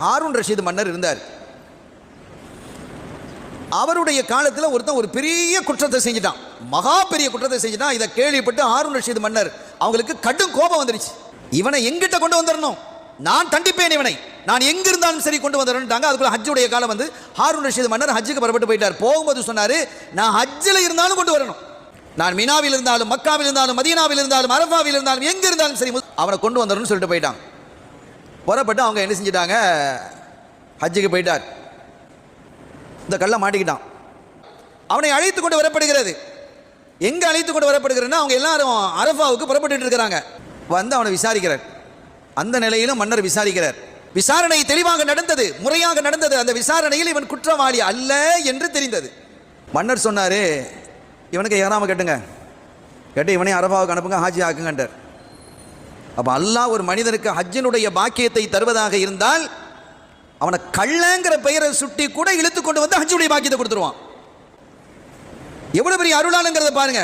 ஹாரூன் ரஷீத் மன்னர் இருந்தார். அவருடைய காலத்தில் ஒருத்தன் ஒரு பெரிய குற்றத்தை செஞ்சுட்டான், மகா பெரிய குற்றத்தை செஞ்சுட்டான். இதை கேள்விப்பட்டு ஹாரூன் ரஷீத் மன்னர் அவங்களுக்கு கடும் கோபம் வந்துருச்சு. இவனை எங்கிட்ட கொண்டு வந்துடணும், நான் தண்டிப்பேன் இவனை, நான் எங்க இருந்தாலும் சரி கொண்டு வந்துடணும்ட்டாங்க. அதுக்குள்ள ஹஜ்ஜுடைய காலம் வந்து ஹாரூன் ரஷீத் மன்னர் ஹஜ்ஜுக்கு புறப்பட்டு போயிட்டார். போகும்போது சொன்னாரு, நான் ஹஜ்ஜில் இருந்தாலும் கொண்டு வரணும், நான் மினாவில் இருந்தாலும் மக்காவில் இருந்தாலும் மதீனாவில் இருந்தாலும் அரஃபாவில் இருந்தாலும் எங்க இருந்தாலும் சரி அவனை கொண்டு வந்துடணும்னு சொல்லிட்டு போயிட்டாங்க. புறப்பட்டு அவங்க என்ன செஞ்சிட்டாங்க, ஹஜ்ஜுக்கு போயிட்டார். இந்த கல்லை மாட்டிக்கிட்டான். அவனை அழைத்து கொண்டு வரப்படுகிறது. எங்க அழைத்து கொண்டு வரப்படுகிறன்னா அவங்க எல்லாரும் அரஃபாவுக்கு புறப்பட்டு இருக்கிறாங்க. வந்து அவனை விசாரிக்கிறார். அந்த நிலையிலும் மன்னர் விசாரிக்கிறார். விசாரணை தெளிவாக நடந்தது, முறையாக நடந்தது. அந்த விசாரணையில் இவன் குற்றவாளி அல்ல என்று தெரிந்தது. மன்னர் சொன்னாரு, இவனுக்கு ஏறாம கேட்டுங்க, கேட்டு இவனை அரஃபாவுக்கு அனுப்புங்க, ஹாஜி ஆக்குங்கன்றார். அப்ப அல்லாஹ் ஒரு மனிதனுக்கு ஹஜ்ஜினுடைய பாக்கியத்தை தருவதாக இருந்தால் அவனை கள்ளங்கிற பெயரை சுட்டி கூட இழுத்து கொண்டு வந்து ஹஜ்ஜுடைய பாக்கியத்தை கொடுத்துருவான். எவ்வளவு பெரிய அருளாளங்கிறத பாருங்க.